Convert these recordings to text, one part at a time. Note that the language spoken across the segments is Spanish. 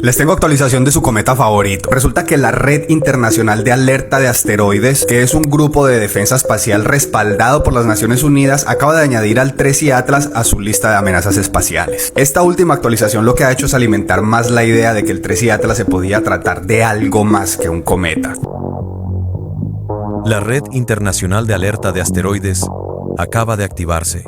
Les tengo actualización de su cometa favorito. Resulta que la Red Internacional de Alerta de Asteroides, que es un grupo de defensa espacial respaldado por las Naciones Unidas, acaba de añadir al TRESI Atlas a su lista de amenazas espaciales. Esta última actualización lo que ha hecho es alimentar más la idea de que el TRESI Atlas se podía tratar de algo más que un cometa. La Red Internacional de Alerta de Asteroides acaba de activarse.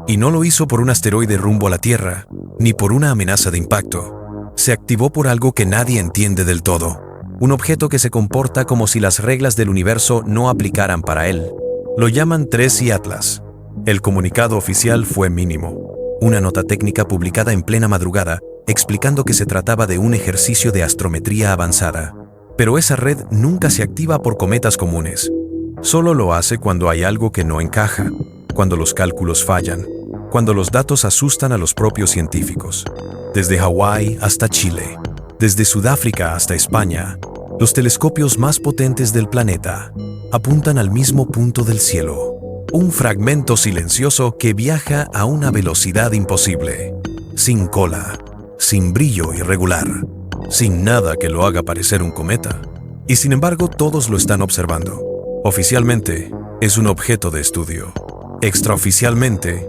Y no lo hizo por un asteroide rumbo a la Tierra, ni por una amenaza de impacto. Se activó por algo que nadie entiende del todo. Un objeto que se comporta como si las reglas del universo no aplicaran para él. Lo llaman TRESI Atlas. El comunicado oficial fue mínimo. Una nota técnica publicada en plena madrugada, explicando que se trataba de un ejercicio de astrometría avanzada. Pero esa red nunca se activa por cometas comunes. Solo lo hace cuando hay algo que no encaja, cuando los cálculos fallan, cuando los datos asustan a los propios científicos. Desde Hawái hasta Chile, desde Sudáfrica hasta España, los telescopios más potentes del planeta apuntan al mismo punto del cielo. Un fragmento silencioso que viaja a una velocidad imposible, sin cola, sin brillo irregular, sin nada que lo haga parecer un cometa. Y sin embargo, todos lo están observando. Oficialmente, es un objeto de estudio. Extraoficialmente,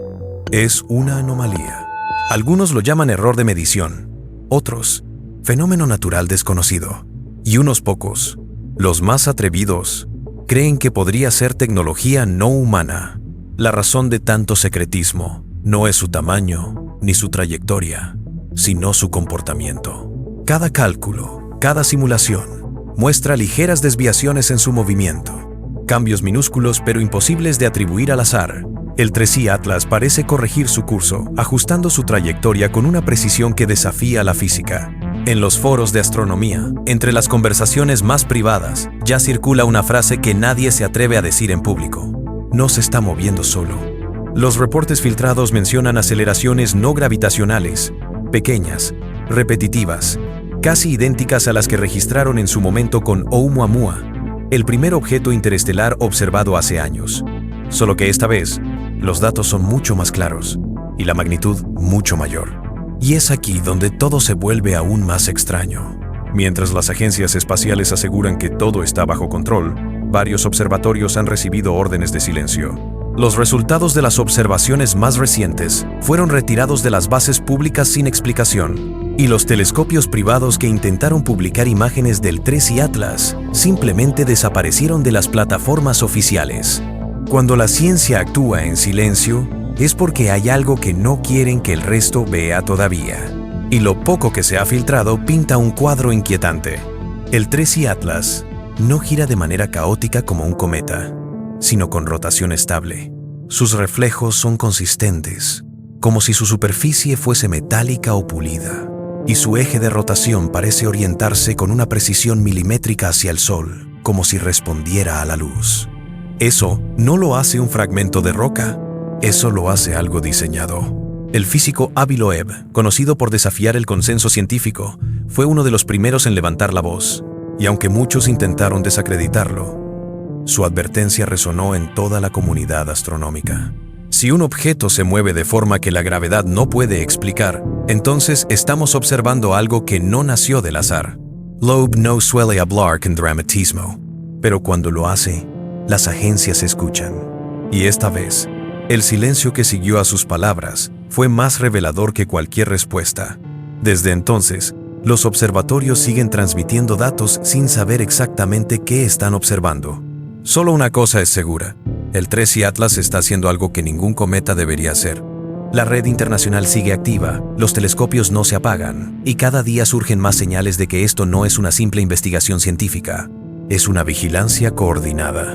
es una anomalía. Algunos lo llaman error de medición, otros, fenómeno natural desconocido. Y unos pocos, los más atrevidos, creen que podría ser tecnología no humana. La razón de tanto secretismo no es su tamaño ni su trayectoria, sino su comportamiento. Cada cálculo, cada simulación, muestra ligeras desviaciones en su movimiento. Cambios minúsculos pero imposibles de atribuir al azar. El TRESI Atlas parece corregir su curso, ajustando su trayectoria con una precisión que desafía la física. En los foros de astronomía, entre las conversaciones más privadas, ya circula una frase que nadie se atreve a decir en público. No se está moviendo solo. Los reportes filtrados mencionan aceleraciones no gravitacionales, pequeñas, repetitivas, casi idénticas a las que registraron en su momento con Oumuamua, el primer objeto interestelar observado hace años. Solo que esta vez, los datos son mucho más claros y la magnitud mucho mayor. Y es aquí donde todo se vuelve aún más extraño. Mientras las agencias espaciales aseguran que todo está bajo control, varios observatorios han recibido órdenes de silencio. Los resultados de las observaciones más recientes fueron retirados de las bases públicas sin explicación, y los telescopios privados que intentaron publicar imágenes del TRESI Atlas simplemente desaparecieron de las plataformas oficiales. Cuando la ciencia actúa en silencio, es porque hay algo que no quieren que el resto vea todavía. Y lo poco que se ha filtrado pinta un cuadro inquietante. El TRESI Atlas no gira de manera caótica como un cometa, sino con rotación estable. Sus reflejos son consistentes, como si su superficie fuese metálica o pulida, y su eje de rotación parece orientarse con una precisión milimétrica hacia el Sol, como si respondiera a la luz. Eso no lo hace un fragmento de roca, eso lo hace algo diseñado. El físico Avi Loeb, conocido por desafiar el consenso científico, fue uno de los primeros en levantar la voz, y aunque muchos intentaron desacreditarlo, su advertencia resonó en toda la comunidad astronómica. Si un objeto se mueve de forma que la gravedad no puede explicar, entonces estamos observando algo que no nació del azar. Loeb no suele hablar con dramatismo, pero cuando lo hace, las agencias escuchan. Y esta vez, el silencio que siguió a sus palabras fue más revelador que cualquier respuesta. Desde entonces, los observatorios siguen transmitiendo datos sin saber exactamente qué están observando. Solo una cosa es segura: el TRESI Atlas está haciendo algo que ningún cometa debería hacer. La red internacional sigue activa, los telescopios no se apagan, y cada día surgen más señales de que esto no es una simple investigación científica. Es una vigilancia coordinada.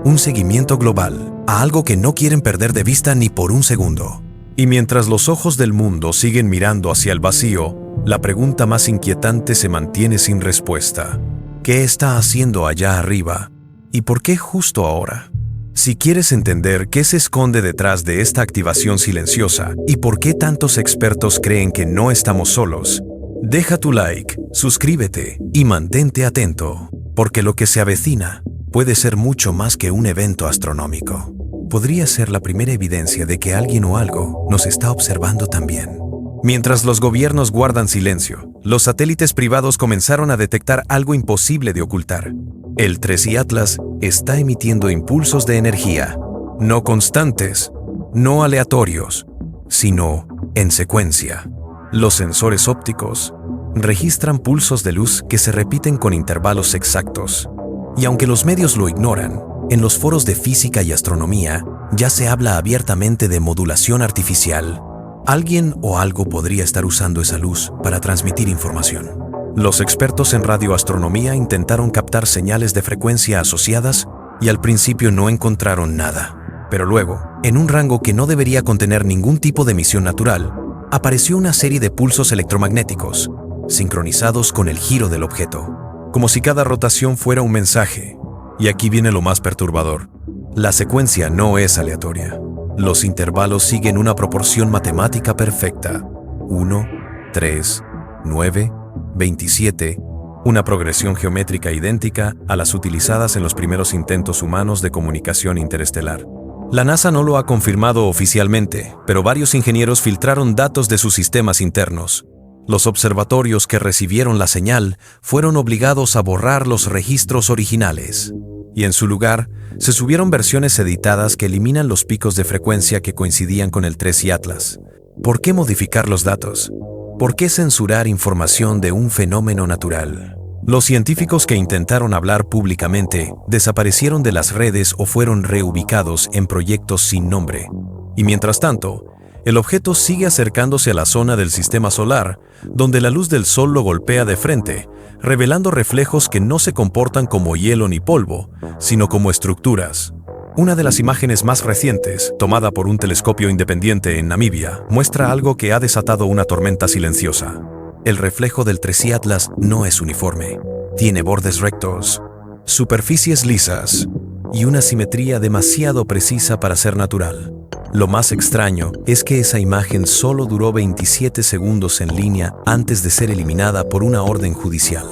Un seguimiento global a algo que no quieren perder de vista ni por un segundo. Y mientras los ojos del mundo siguen mirando hacia el vacío, la pregunta más inquietante se mantiene sin respuesta. ¿Qué está haciendo allá arriba? ¿Y por qué justo ahora? Si quieres entender qué se esconde detrás de esta activación silenciosa y por qué tantos expertos creen que no estamos solos, deja tu like, suscríbete y mantente atento, porque lo que se avecina puede ser mucho más que un evento astronómico. Podría ser la primera evidencia de que alguien o algo nos está observando también. Mientras los gobiernos guardan silencio, los satélites privados comenzaron a detectar algo imposible de ocultar. El 3i Atlas está emitiendo impulsos de energía, no constantes, no aleatorios, sino en secuencia. Los sensores ópticos registran pulsos de luz que se repiten con intervalos exactos. Y aunque los medios lo ignoran, en los foros de física y astronomía ya se habla abiertamente de modulación artificial. Alguien o algo podría estar usando esa luz para transmitir información. Los expertos en radioastronomía intentaron captar señales de frecuencia asociadas y al principio no encontraron nada. Pero luego, en un rango que no debería contener ningún tipo de emisión natural, apareció una serie de pulsos electromagnéticos, sincronizados con el giro del objeto, como si cada rotación fuera un mensaje. Y aquí viene lo más perturbador. La secuencia no es aleatoria. Los intervalos siguen una proporción matemática perfecta. 1, 3, 9, 27, una progresión geométrica idéntica a las utilizadas en los primeros intentos humanos de comunicación interestelar. La NASA no lo ha confirmado oficialmente, pero varios ingenieros filtraron datos de sus sistemas internos. Los observatorios que recibieron la señal fueron obligados a borrar los registros originales, y en su lugar se subieron versiones editadas que eliminan los picos de frecuencia que coincidían con el 3i Atlas. ¿Por qué modificar los datos? ¿Por qué censurar información de un fenómeno natural? Los científicos que intentaron hablar públicamente desaparecieron de las redes o fueron reubicados en proyectos sin nombre. Y mientras tanto, el objeto sigue acercándose a la zona del sistema solar, donde la luz del sol lo golpea de frente, revelando reflejos que no se comportan como hielo ni polvo, sino como estructuras. Una de las imágenes más recientes, tomada por un telescopio independiente en Namibia, muestra algo que ha desatado una tormenta silenciosa. El reflejo del 3i Atlas no es uniforme. Tiene bordes rectos, superficies lisas y una simetría demasiado precisa para ser natural. Lo más extraño es que esa imagen solo duró 27 segundos en línea antes de ser eliminada por una orden judicial.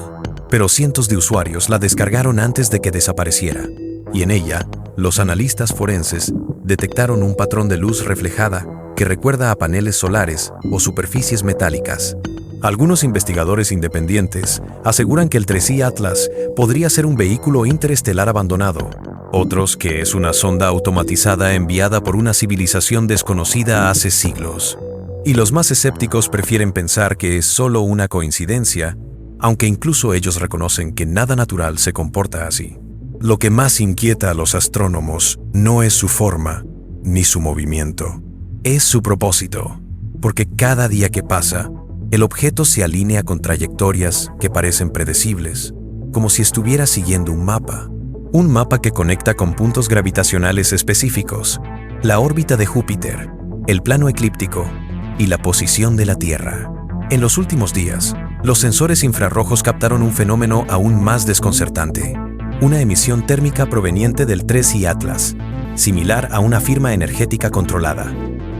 Pero cientos de usuarios la descargaron antes de que desapareciera, y en ella, los analistas forenses detectaron un patrón de luz reflejada que recuerda a paneles solares o superficies metálicas. Algunos investigadores independientes aseguran que el 3i Atlas podría ser un vehículo interestelar abandonado, otros que es una sonda automatizada enviada por una civilización desconocida hace siglos. Y los más escépticos prefieren pensar que es solo una coincidencia, aunque incluso ellos reconocen que nada natural se comporta así. Lo que más inquieta a los astrónomos no es su forma ni su movimiento, es su propósito, porque cada día que pasa, el objeto se alinea con trayectorias que parecen predecibles, como si estuviera siguiendo un mapa que conecta con puntos gravitacionales específicos, la órbita de Júpiter, el plano eclíptico y la posición de la Tierra. En los últimos días, los sensores infrarrojos captaron un fenómeno aún más desconcertante, una emisión térmica proveniente del 3i Atlas, similar a una firma energética controlada.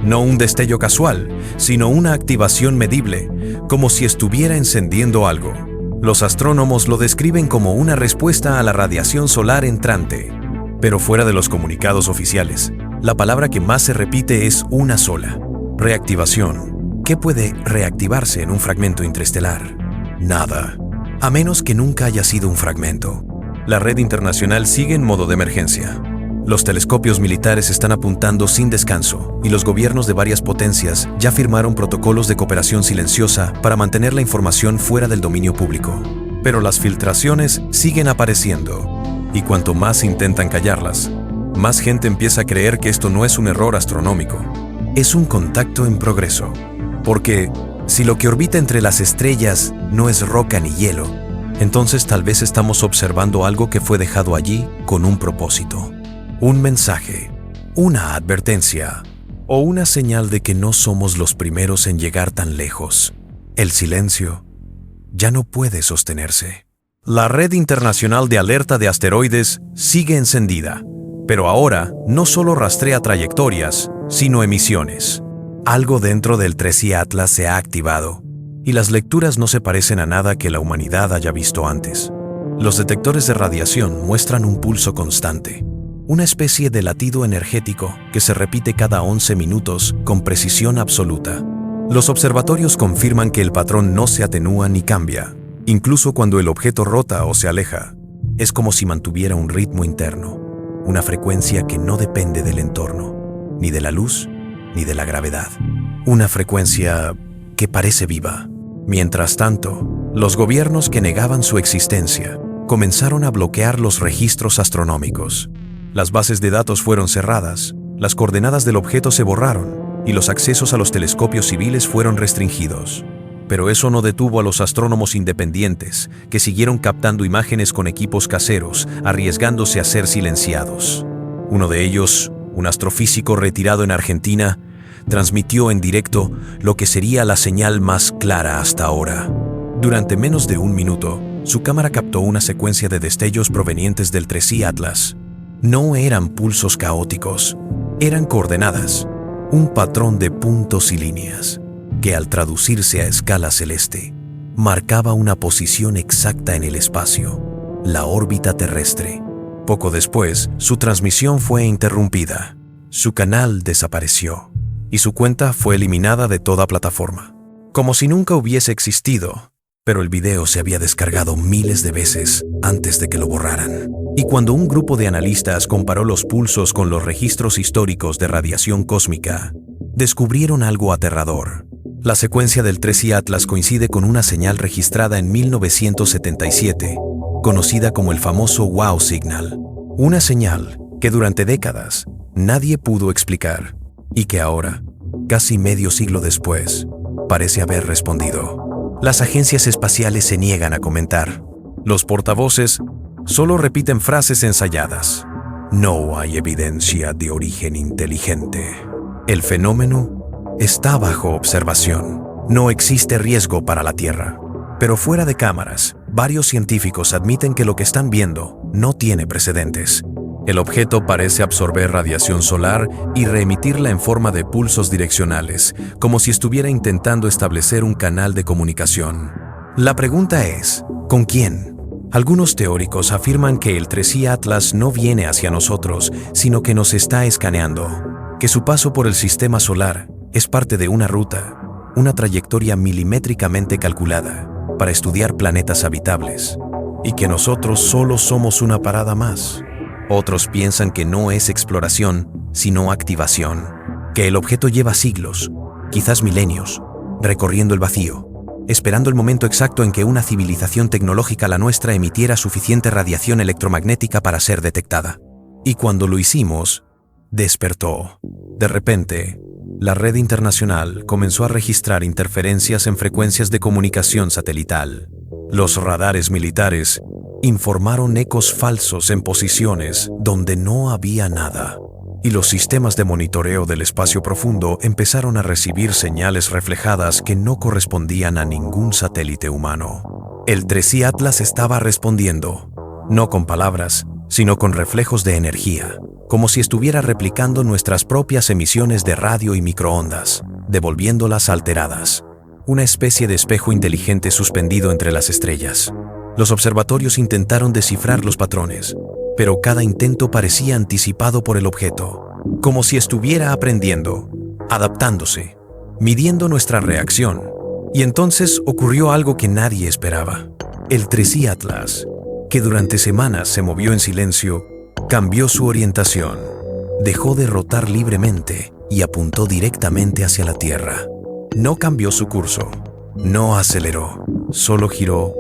No un destello casual, sino una activación medible, como si estuviera encendiendo algo. Los astrónomos lo describen como una respuesta a la radiación solar entrante. Pero fuera de los comunicados oficiales, la palabra que más se repite es una sola: reactivación. ¿Qué puede reactivarse en un fragmento interestelar? Nada, a menos que nunca haya sido un fragmento. La red internacional sigue en modo de emergencia. Los telescopios militares están apuntando sin descanso y los gobiernos de varias potencias ya firmaron protocolos de cooperación silenciosa para mantener la información fuera del dominio público. Pero las filtraciones siguen apareciendo y cuanto más intentan callarlas, más gente empieza a creer que esto no es un error astronómico, es un contacto en progreso. Porque si lo que orbita entre las estrellas no es roca ni hielo, entonces tal vez estamos observando algo que fue dejado allí con un propósito. Un mensaje, una advertencia o una señal de que no somos los primeros en llegar tan lejos. El silencio ya no puede sostenerse. La red internacional de alerta de asteroides sigue encendida, pero ahora no solo rastrea trayectorias, sino emisiones. Algo dentro del 3i Atlas se ha activado, y las lecturas no se parecen a nada que la humanidad haya visto antes. Los detectores de radiación muestran un pulso constante, una especie de latido energético que se repite cada 11 minutos con precisión absoluta. Los observatorios confirman que el patrón no se atenúa ni cambia, incluso cuando el objeto rota o se aleja. Es como si mantuviera un ritmo interno, una frecuencia que no depende del entorno, ni de la luz, ni de la gravedad. Una frecuencia que parece viva. Mientras tanto, los gobiernos que negaban su existencia comenzaron a bloquear los registros astronómicos. Las bases de datos fueron cerradas, las coordenadas del objeto se borraron y los accesos a los telescopios civiles fueron restringidos. Pero eso no detuvo a los astrónomos independientes, que siguieron captando imágenes con equipos caseros, arriesgándose a ser silenciados. Uno de ellos, un astrofísico retirado en Argentina, transmitió en directo lo que sería la señal más clara hasta ahora. Durante menos de un minuto, su cámara captó una secuencia de destellos provenientes del 3i Atlas. No eran pulsos caóticos, eran coordenadas, un patrón de puntos y líneas, que al traducirse a escala celeste, marcaba una posición exacta en el espacio, la órbita terrestre. Poco después, su transmisión fue interrumpida, su canal desapareció, y su cuenta fue eliminada de toda plataforma, como si nunca hubiese existido, pero el video se había descargado miles de veces antes de que lo borraran. Y cuando un grupo de analistas comparó los pulsos con los registros históricos de radiación cósmica, descubrieron algo aterrador. La secuencia del 3i Atlas coincide con una señal registrada en 1977, conocida como el famoso Wow Signal, una señal que durante décadas nadie pudo explicar y que ahora, casi medio siglo después, parece haber respondido. Las agencias espaciales se niegan a comentar. Los portavoces solo repiten frases ensayadas. No hay evidencia de origen inteligente. El fenómeno está bajo observación. No existe riesgo para la Tierra. Pero fuera de cámaras, varios científicos admiten que lo que están viendo no tiene precedentes. El objeto parece absorber radiación solar y reemitirla en forma de pulsos direccionales, como si estuviera intentando establecer un canal de comunicación. La pregunta es, ¿con quién? Algunos teóricos afirman que el 3i Atlas no viene hacia nosotros, sino que nos está escaneando, que su paso por el sistema solar es parte de una ruta, una trayectoria milimétricamente calculada para estudiar planetas habitables, y que nosotros solo somos una parada más. Otros piensan que no es exploración, sino activación, que el objeto lleva siglos, quizás milenios, recorriendo el vacío, esperando el momento exacto en que una civilización tecnológica la nuestra emitiera suficiente radiación electromagnética para ser detectada. Y cuando lo hicimos, despertó. De repente, la red internacional comenzó a registrar interferencias en frecuencias de comunicación satelital. Los radares militares informaron ecos falsos en posiciones donde no había nada, y los sistemas de monitoreo del espacio profundo empezaron a recibir señales reflejadas que no correspondían a ningún satélite humano. El 3i Atlas estaba respondiendo, no con palabras, sino con reflejos de energía, como si estuviera replicando nuestras propias emisiones de radio y microondas, devolviéndolas alteradas. Una especie de espejo inteligente suspendido entre las estrellas. Los observatorios intentaron descifrar los patrones, pero cada intento parecía anticipado por el objeto, como si estuviera aprendiendo, adaptándose, midiendo nuestra reacción. Y entonces ocurrió algo que nadie esperaba. El 3i Atlas, que durante semanas se movió en silencio, cambió su orientación, dejó de rotar libremente y apuntó directamente hacia la Tierra. No cambió su curso, no aceleró, solo giró,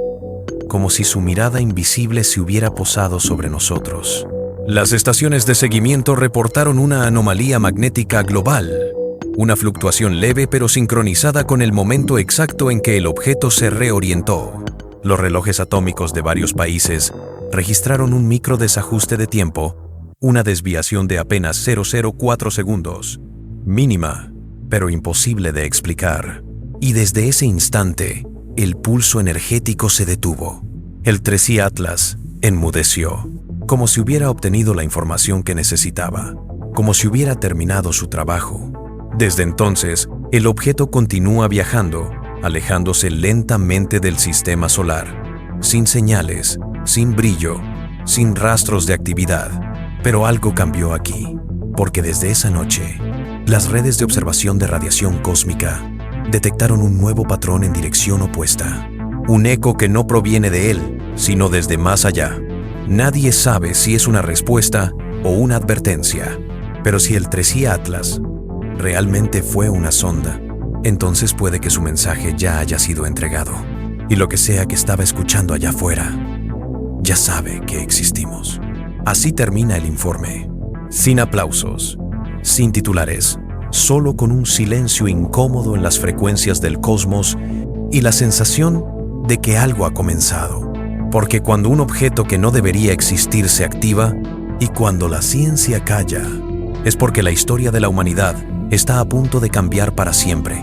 como si su mirada invisible se hubiera posado sobre nosotros. Las estaciones de seguimiento reportaron una anomalía magnética global, una fluctuación leve pero sincronizada con el momento exacto en que el objeto se reorientó. Los relojes atómicos de varios países registraron un micro desajuste de tiempo, una desviación de apenas 0,04 segundos, mínima, pero imposible de explicar. Y desde ese instante, el pulso energético se detuvo. El 3i Atlas enmudeció, como si hubiera obtenido la información que necesitaba, como si hubiera terminado su trabajo. Desde entonces, el objeto continúa viajando, alejándose lentamente del sistema solar, sin señales, sin brillo, sin rastros de actividad. Pero algo cambió aquí, porque desde esa noche, las redes de observación de radiación cósmica detectaron un nuevo patrón en dirección opuesta. Un eco que no proviene de él, sino desde más allá. Nadie sabe si es una respuesta o una advertencia. Pero si el 3i Atlas realmente fue una sonda, entonces puede que su mensaje ya haya sido entregado. Y lo que sea que estaba escuchando allá afuera, ya sabe que existimos. Así termina el informe. Sin aplausos, sin titulares, solo con un silencio incómodo en las frecuencias del cosmos y la sensación de que algo ha comenzado. Porque cuando un objeto que no debería existir se activa y cuando la ciencia calla, es porque la historia de la humanidad está a punto de cambiar para siempre.